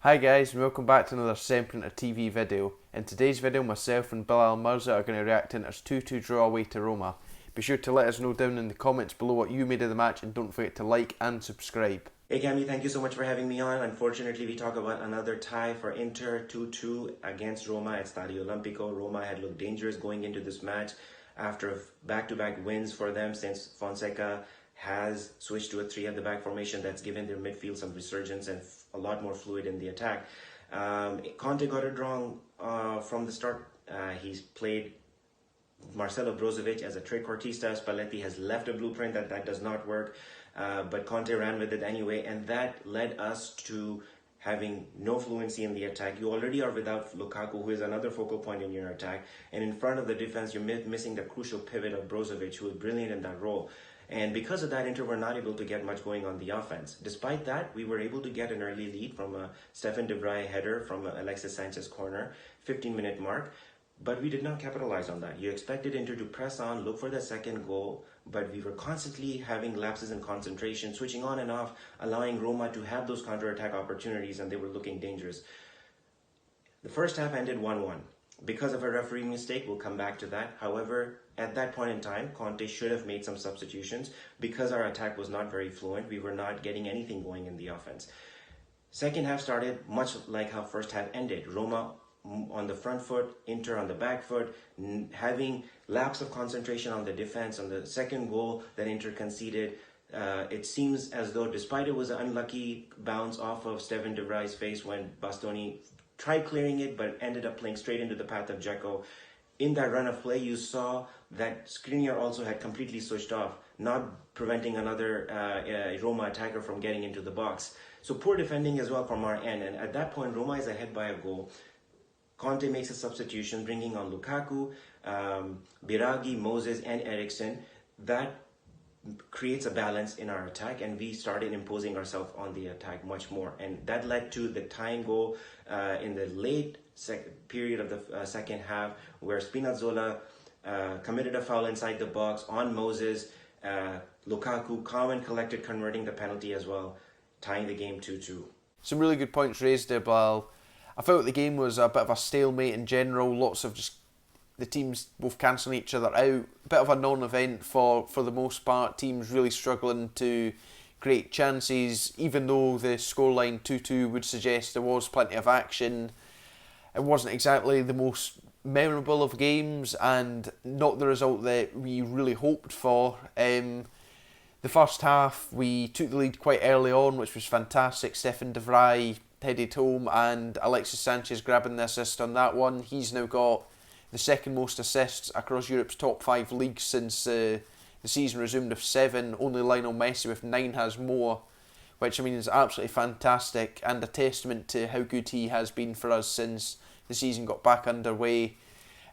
Hi guys, and welcome back to another Semprinter TV video. In today's video, myself and Bilal Mirza are going to react to Inter's 2-2 draw away to Roma. Be sure to let us know down in the comments below what you made of the match, and don't forget to like and subscribe. Hey Cammy, thank you so much for having me on. Unfortunately, we talk about another tie for Inter 2-2 against Roma at Stadio Olimpico. Roma had looked dangerous going into this match after back-to-back wins for them since Fonseca has switched to a 3 at the back formation that's given their midfield some resurgence and a lot more fluid in the attack. Conte got it wrong from the start. He's played Marcelo Brozovic as a trequartista. Spalletti has left a blueprint that does not work, but Conte ran with it anyway, and that led us to having no fluency in the attack. You already are without Lukaku, who is another focal point in your attack, and in front of the defense, you're missing the crucial pivot of Brozovic, who is brilliant in that role. And because of that, Inter were not able to get much going on the offense. Despite that, we were able to get an early lead from a Stefan de Vrij header from Alexis Sanchez corner, 15-minute mark. But we did not capitalize on that. You expected Inter to press on, look for the second goal, but we were constantly having lapses in concentration, switching on and off, allowing Roma to have those counter-attack opportunities, and they were looking dangerous. The first half ended 1-1. Because of a referee mistake, we'll come back to that. However, at that point in time, Conte should have made some substitutions. Because our attack was not very fluent, we were not getting anything going in the offense. Second half started much like how first half ended. Roma on the front foot, Inter on the back foot, having lapse of concentration on the defense. On the second goal that Inter conceded, it seems as though, despite it was an unlucky bounce off of Stefan de Vrij's face when Bastoni tried clearing it, but ended up playing straight into the path of Dzeko. In that run of play, you saw that Skriniar also had completely switched off, not preventing another Roma attacker from getting into the box. So poor defending as well from our end. And at that point, Roma is ahead by a goal. Conte makes a substitution, bringing on Lukaku, Biraghi, Moses, and Eriksen. That creates a balance in our attack, and we started imposing ourselves on the attack much more, and that led to the tying goal in the late period of the second half, where Spinazzola committed a foul inside the box on Moses. Lukaku, calm and collected, converting the penalty as well, tying the game 2-2. Some really good points raised there, Bilal. I felt the game was a bit of a stalemate in general, lots of just the teams both cancelling each other out. A bit of a non-event for the most part. Teams really struggling to create chances, even though the scoreline 2-2 would suggest there was plenty of action. It wasn't exactly the most memorable of games, and not the result that we really hoped for. The first half, we took the lead quite early on, which was fantastic. Stefan de Vrij headed home, and Alexis Sanchez grabbing the assist on that one. He's now got the second most assists across Europe's top 5 leagues since the season resumed with 7. Only Lionel Messi with 9 has more, which I mean is absolutely fantastic and a testament to how good he has been for us since the season got back underway.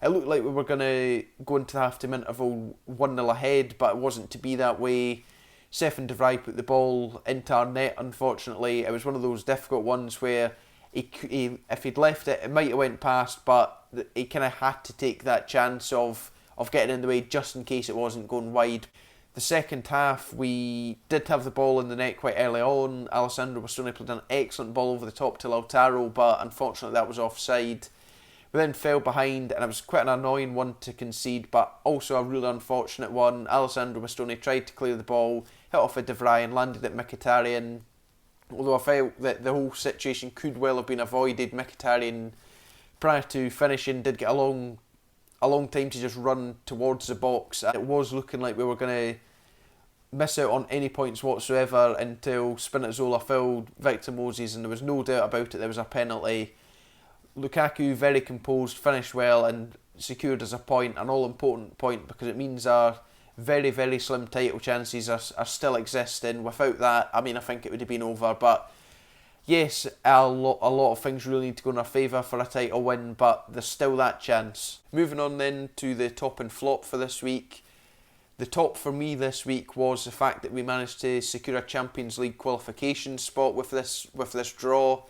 It looked like we were going to go into the half-time interval 1-0 ahead, but it wasn't to be that way. Stefan de Vrij put the ball into our net, unfortunately. It was one of those difficult ones where if he'd left it, it might have went past, but he kind of had to take that chance of getting in the way just in case it wasn't going wide. The second half, we did have the ball in the net quite early on. Alessandro Bastoni played an excellent ball over the top to Lautaro, but unfortunately that was offside. We then fell behind, and it was quite an annoying one to concede, but also a really unfortunate one. Alessandro Bastoni tried to clear the ball, hit off a De Vrij and landed at Mkhitaryan. Although I felt that the whole situation could well have been avoided. Mkhitaryan, prior to finishing, did get a long time to just run towards the box. It was looking like we were going to miss out on any points whatsoever until Spinazzola fouled Victor Moses, and there was no doubt about it, there was a penalty. Lukaku, very composed, finished well and secured us a point, an all-important point, because it means our very, very slim title chances are still existing. Without that, I mean, I think it would have been over. But yes, a lot of things really need to go in our favour for a title win, but there's still that chance. Moving on then to the top and flop for this week. The top for me this week was the fact that we managed to secure a Champions League qualification spot with this draw.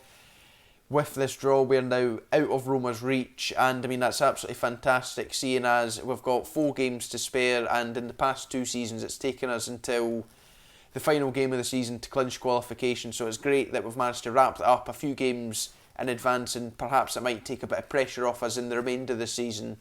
With this draw, we're now out of Roma's reach, and I mean that's absolutely fantastic, seeing as we've got 4 games to spare, and in the past 2 seasons it's taken us until the final game of the season to clinch qualification. So it's great that we've managed to wrap that up a few games in advance, and perhaps it might take a bit of pressure off us in the remainder of the season.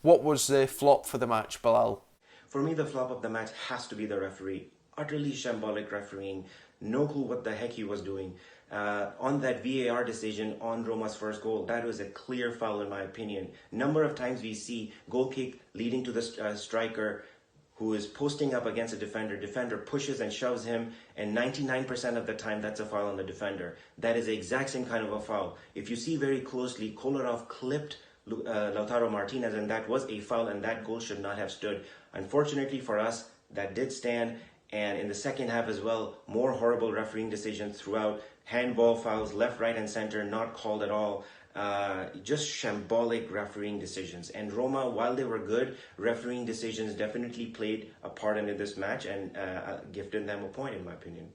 What was the flop for the match, Bilal? For me, the flop of the match has to be the referee. Utterly shambolic refereeing. No clue what the heck he was doing. On that VAR decision on Roma's first goal, that was a clear foul in my opinion. Number of times we see goal kick leading to the striker who is posting up against a defender. Defender pushes and shoves him, and 99% of the time that's a foul on the defender. That is the exact same kind of a foul. If you see very closely, Kolarov clipped Lautaro Martinez, and that was a foul, and that goal should not have stood. Unfortunately for us, that did stand, and in the second half as well, more horrible refereeing decisions throughout. Handball fouls, left, right, and center, not called at all. Just shambolic refereeing decisions. And Roma, while they were good, refereeing decisions definitely played a part in this match, and gifted them a point, in my opinion.